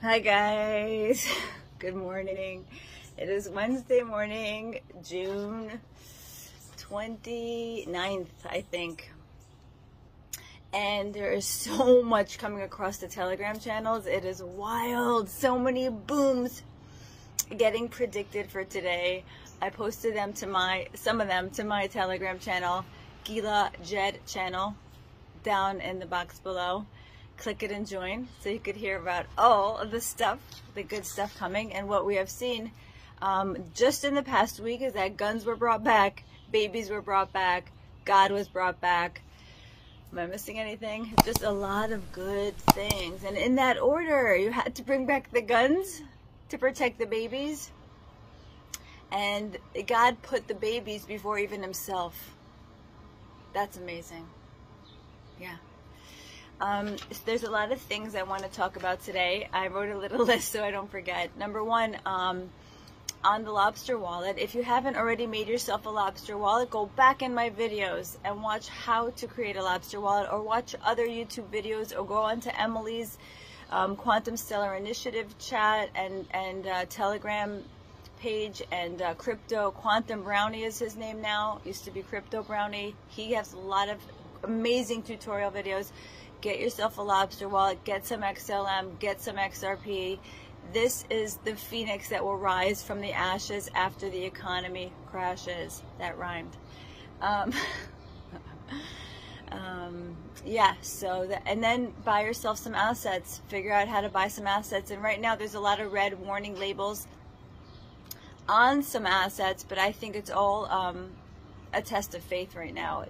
Hi guys, good morning. It is Wednesday morning, June 29th, I think. And there is so much coming across the Telegram channels. It is wild. So many booms getting predicted for today. I posted them to some of them to my Telegram channel, Gila Jed channel, down in the box below. Click it and join so you could hear about all of the stuff, the good stuff coming. And what we have seen just in the past week is that guns were brought back, babies were brought back, God was brought back. Am I missing anything? Just a lot of good things. And in that order, you had to bring back the guns to protect the babies. And God put the babies before even himself. That's amazing. Yeah. There's a lot of things I want to talk about today. I wrote a little list so I don't forget. Number one, on the lobster wallet. If you haven't already made yourself a lobster wallet, go back in my videos and watch how to create a lobster wallet, or watch other YouTube videos, or go onto Emily's Quantum Stellar Initiative chat and Telegram page, and Crypto Quantum Brownie is his name now. Used to be Crypto Brownie. He has a lot of amazing tutorial videos. Get yourself a lobster wallet, get some XLM, get some XRP. This is the phoenix that will rise from the ashes after the economy crashes. That rhymed. Yeah, so and then buy yourself some assets. Figure out how to buy some assets. And right now there's a lot of red warning labels on some assets, but I think it's all a test of faith right now.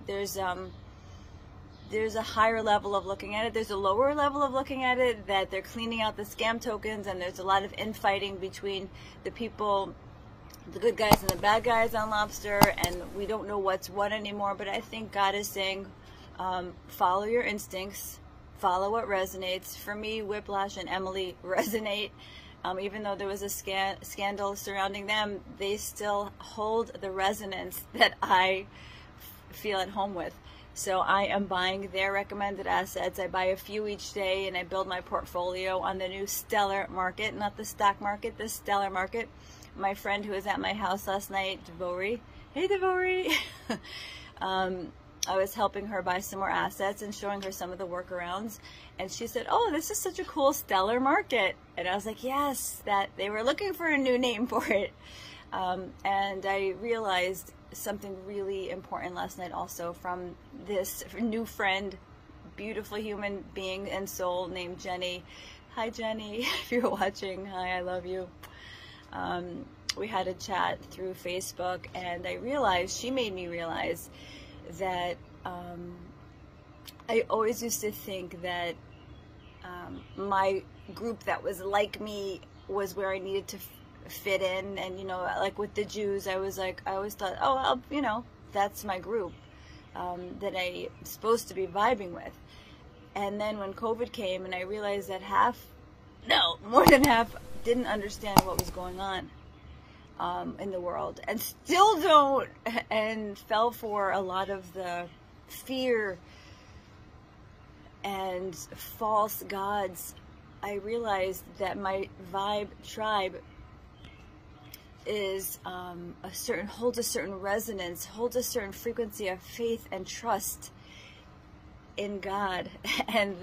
There's a higher level of looking at it. There's a lower level of looking at it, that they're cleaning out the scam tokens, and there's a lot of infighting between the people, the good guys and the bad guys on Lobster, and we don't know what's what anymore. But I think God is saying, follow your instincts, follow what resonates. For me, Whiplash and Emily resonate. Even though there was a scandal surrounding them, they still hold the resonance that I feel at home with. So I am buying their recommended assets. I buy a few each day, and I build my portfolio on the new stellar market, not the stock market, the stellar market. My friend who was at my house last night, Devori, hey Devori, I was helping her buy some more assets and showing her some of the workarounds. And she said, oh, this is such a cool stellar market. And I was like, yes, that they were looking for a new name for it. And I realized something really important last night also from this new friend, beautiful human being and soul named Jenny. Hi Jenny, if you're watching, hi, I love you. We had a chat through Facebook, and I realized, she made me realize that I always used to think that my group that was like me was where I needed to fit in. And, you know, like with the Jews, I was like, I always thought, oh, you know, that's my group that I'm supposed to be vibing with. And then when COVID came, and I realized that more than half didn't understand what was going on in the world, and still don't, and fell for a lot of the fear and false gods. I realized that my vibe tribe is holds a certain resonance, holds a certain frequency of faith and trust in God, and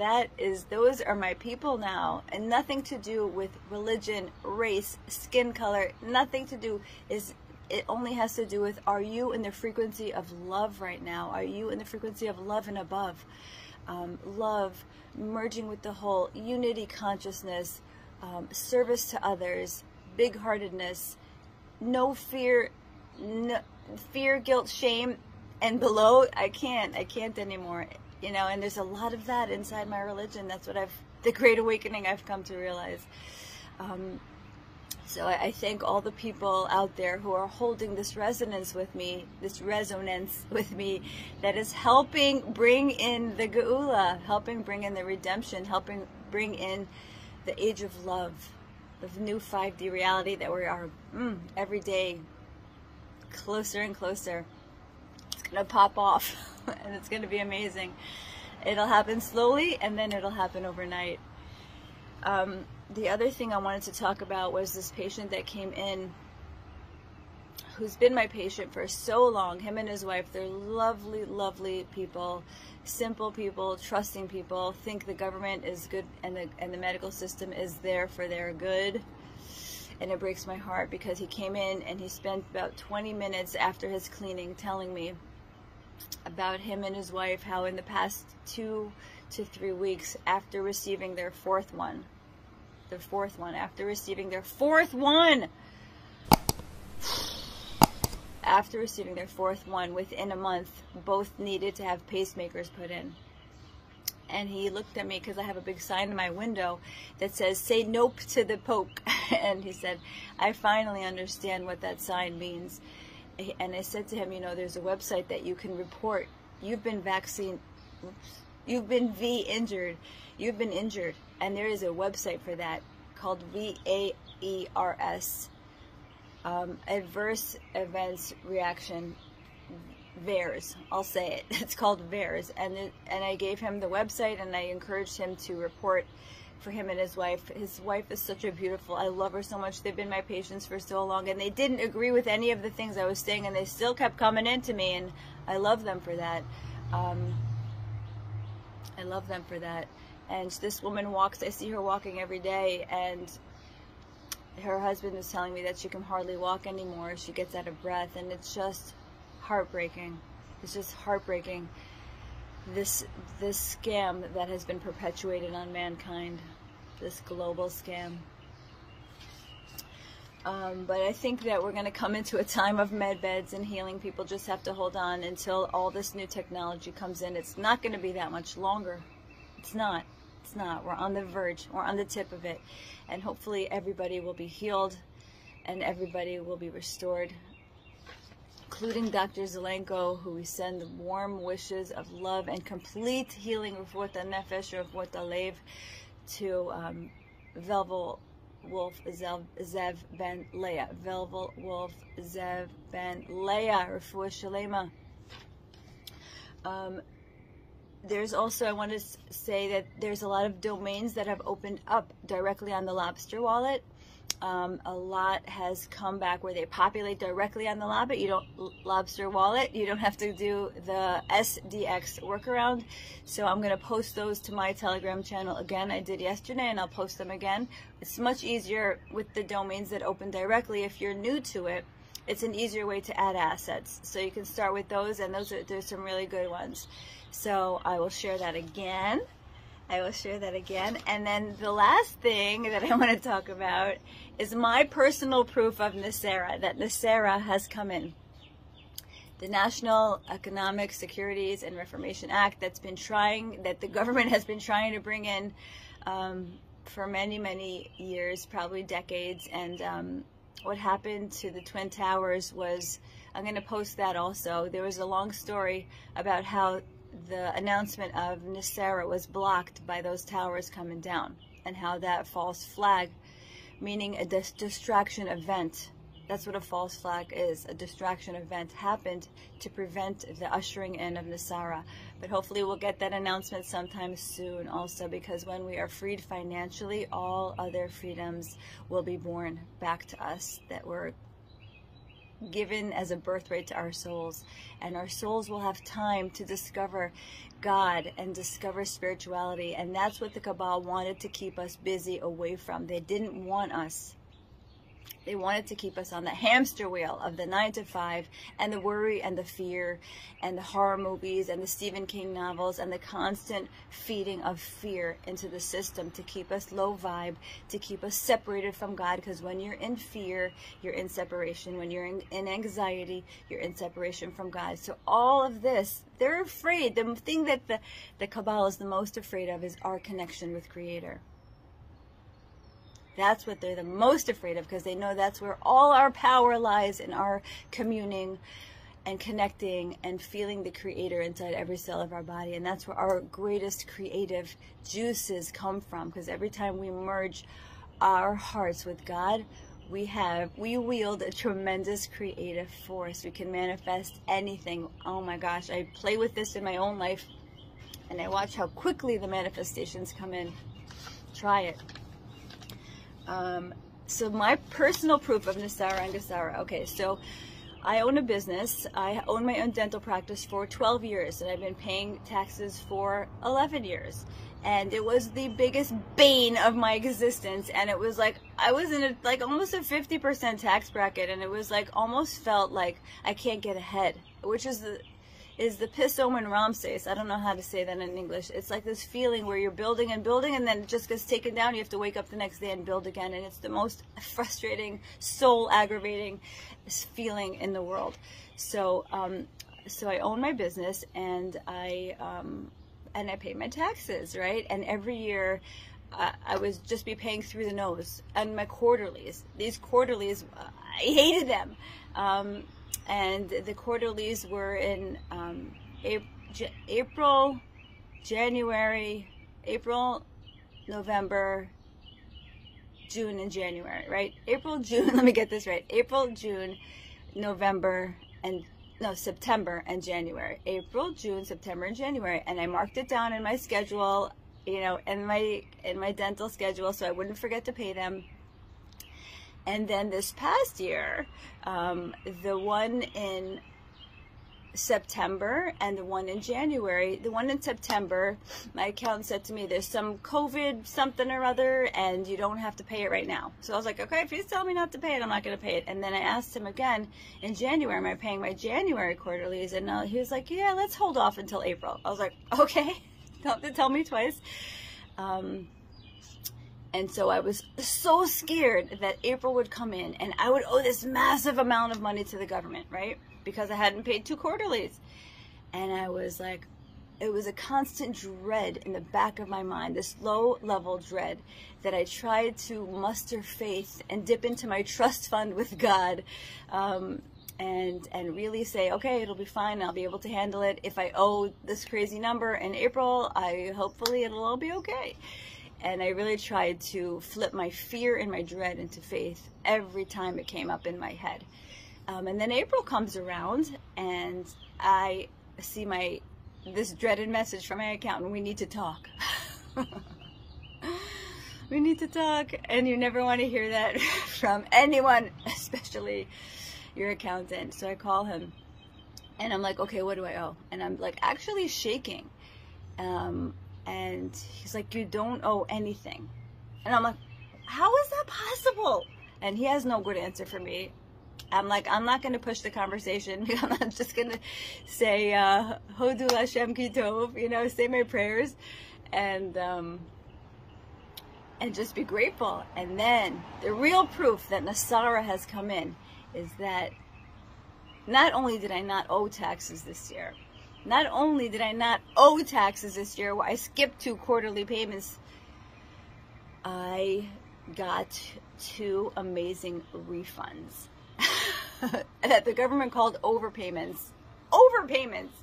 those are my people now, and nothing to do with religion, race, skin color, nothing to do. It only has to do with, are you in the frequency of love right now? Are you in the frequency of love and above? Love, merging with the whole, unity consciousness, service to others, big-heartedness, no fear, guilt, shame, and below. I can't anymore, you know. And there's a lot of that inside my religion. That's what the Great Awakening I've come to realize. So I thank all the people out there who are holding this resonance with me, that is helping bring in the Geula, helping bring in the redemption, helping bring in the age of love, the new 5D reality that we are every day closer and closer. It's going to pop off, and it's going to be amazing. It'll happen slowly, and then it'll happen overnight. The other thing I wanted to talk about was this patient that came in, who's been my patient for so long. Him and his wife, they're lovely, lovely people, simple people, trusting people, think the government is good and the medical system is there for their good. And it breaks my heart because he came in and he spent about 20 minutes after his cleaning telling me about him and his wife, how in the past 2 to 3 weeks after receiving their fourth one, after receiving their fourth one, within a month, both needed to have pacemakers put in. And he looked at me because I have a big sign in my window that says, "Say nope to the poke." And he said, "I finally understand what that sign means." And I said to him, you know, there's a website that you can report. You've been injured. And there is a website for that called VAERS. Adverse Events Reaction, VAERS. I'll say it. It's called VAERS. And I gave him the website, and I encouraged him to report for him and his wife. His wife is such a beautiful, I love her so much. They've been my patients for so long, and they didn't agree with any of the things I was saying, and they still kept coming in to me, and I love them for that. And this woman walks, I see her walking every day, and her husband is telling me that she can hardly walk anymore. She gets out of breath, and it's just heartbreaking. It's just heartbreaking. This scam that has been perpetuated on mankind, this global scam. But I think that we're going to come into a time of med beds and healing. People just have to hold on until all this new technology comes in. It's not going to be that much longer. It's not. We're on the verge. We're on the tip of it. And hopefully everybody will be healed and everybody will be restored, including Dr. Zelenko, who we send warm wishes of love and complete healing of what the nefesh or of what the lev to Velvel Wolf Zev Ben Leah. Velvel Wolf Zev Ben Leah. Refuah Shalema. There's also, I want to say that there's a lot of domains that have opened up directly on the Lobster wallet. A lot has come back where they populate directly on the Lobster wallet. You don't have to do the SDX workaround. So I'm going to post those to my Telegram channel again. I did yesterday, and I'll post them again. It's much easier with the domains that open directly. If you're new to it, it's an easier way to add assets. So you can start with those, and there's some really good ones. So I will share that again. And then the last thing that I want to talk about is my personal proof of NESARA, that NESARA has come in. The National Economic Securities and Reformation Act that the government has been trying to bring in for many, many years, probably decades. And what happened to the Twin Towers was, I'm going to post that also. There was a long story about how the announcement of NESARA was blocked by those towers coming down, and how that false flag, meaning a distraction event, that's what a false flag is, a distraction event, happened to prevent the ushering in of NESARA. But hopefully we'll get that announcement sometime soon also, because when we are freed financially, all other freedoms will be born back to us that were given as a birthright to our souls, and our souls will have time to discover God and discover spirituality. And that's what the Cabal wanted to keep us busy away from. They didn't want us. They wanted to keep us on the hamster wheel of the 9 to 5 and the worry and the fear and the horror movies and the Stephen King novels and the constant feeding of fear into the system to keep us low vibe, to keep us separated from God. Because when you're in fear, you're in separation. When you're in anxiety, you're in separation from God. So all of this, they're afraid. The thing that the Cabal is the most afraid of is our connection with Creator. That's what they're the most afraid of, because they know that's where all our power lies, in our communing and connecting and feeling the Creator inside every cell of our body. And that's where our greatest creative juices come from, because every time we merge our hearts with God, we wield a tremendous creative force. We can manifest anything. Oh my gosh, I play with this in my own life, and I watch how quickly the manifestations come in. Try it. So my personal proof of NESARA and NESARA. Okay, so I own a business. I own my own dental practice for 12 years, and I've been paying taxes for 11 years. And it was the biggest bane of my existence. And it was like, I was in a, like almost a 50% tax bracket, and it was like, almost felt like I can't get ahead, which is the piss omen Ramses. I don't know how to say that in English. It's like this feeling where you're building and building, and then it just gets taken down. You have to wake up the next day and build again, and it's the most frustrating, soul aggravating feeling in the world. So so I own my business, and I pay my taxes, right? And every year I would just be paying through the nose. And my quarterlies, these quarterlies, I hated them. And the quarterlies were in April, November, June, and January, right? April, June, let me get this right. April, June, November, and no, September and January. April, June, September, and January. And I marked it down in my schedule, you know, in my dental schedule, so I wouldn't forget to pay them. And then this past year, the one in September and the one in January, the one in September, my accountant said to me, there's some COVID something or other, and you don't have to pay it right now. So I was like, okay, if he's telling me not to pay it, I'm not going to pay it. And then I asked him again in January, am I paying my January quarterlies? And he was like, yeah, let's hold off until April. I was like, okay, don't have to tell me twice. And so I was so scared that April would come in and I would owe this massive amount of money to the government, right? Because I hadn't paid 2 quarterlies. And I was like, it was a constant dread in the back of my mind, this low-level dread that I tried to muster faith and dip into my trust fund with God, and really say, okay, it'll be fine. I'll be able to handle it. If I owe this crazy number in April, hopefully it'll all be okay. And I really tried to flip my fear and my dread into faith every time it came up in my head. And then April comes around and I see this dreaded message from my accountant, we need to talk. We need to talk. And you never want to hear that from anyone, especially your accountant. So I call him and I'm like, okay, what do I owe? And I'm like actually shaking. And he's like, you don't owe anything. And I'm like, how is that possible? And he has no good answer for me. I'm like, I'm not going to push the conversation. I'm not just going to say, Hodu Hashem Ki Tov, you know, say my prayers and just be grateful. And then the real proof that NESARA has come in is that not only did I not owe taxes this year, not only did I not owe taxes this year, I skipped 2 quarterly payments, I got 2 amazing refunds that the government called overpayments. Overpayments!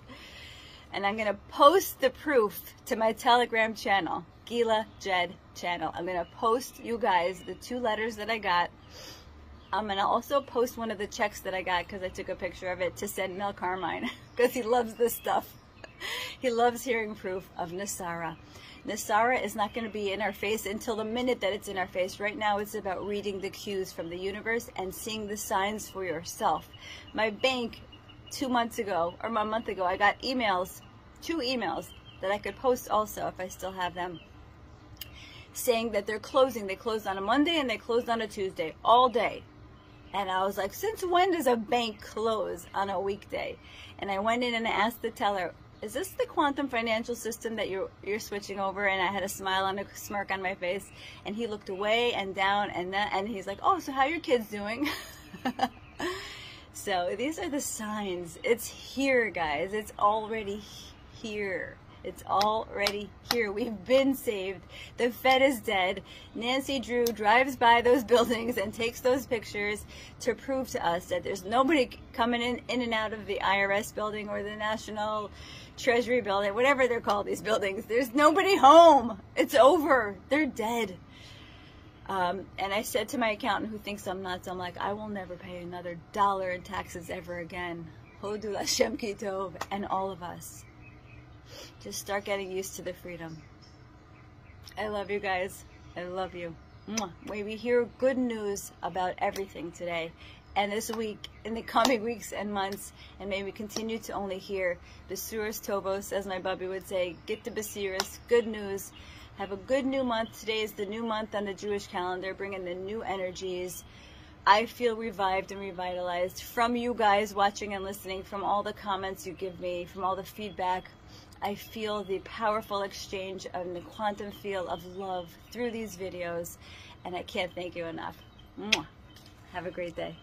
And I'm going to post the proof to my Telegram channel, Gila Jed channel. I'm going to post you guys the 2 letters that I got. I'm going to also post one of the checks that I got because I took a picture of it to send Mel Carmine because he loves this stuff. He loves hearing proof of NESARA. NESARA is not going to be in our face until the minute that it's in our face. Right now it's about reading the cues from the universe and seeing the signs for yourself. My bank 2 months ago, or a month ago, I got emails, 2 emails that I could post also if I still have them, saying that they're closing. They closed on a Monday and they closed on a Tuesday, all day. And I was like, since when does a bank close on a weekday? And I went in and I asked the teller, is this the quantum financial system that you're switching over? And I had a smile and a smirk on my face. And he looked away and down and he's like, oh, so how are your kids doing? So these are the signs. It's here, guys. It's already here. It's already here. We've been saved. The Fed is dead. Nancy Drew drives by those buildings and takes those pictures to prove to us that there's nobody coming in and out of the IRS building or the National Treasury building, whatever they're called, these buildings. There's nobody home. It's over. They're dead. And I said to my accountant who thinks I'm nuts, I'm like, I will never pay another dollar in taxes ever again. Hodu Hashem Ki Tov, and all of us. Just start getting used to the freedom. I love you guys. I love you. May we hear good news about everything today and this week, in the coming weeks and months, and may we continue to only hear Besuras Tovos, as my Bubby would say, get the Besuras, good news. Have a good new month. Today is the new month on the Jewish calendar, bringing the new energies. I feel revived and revitalized from you guys watching and listening, from all the comments you give me, from all the feedback. I feel the powerful exchange of the quantum field of love through these videos, and I can't thank you enough. Have a great day.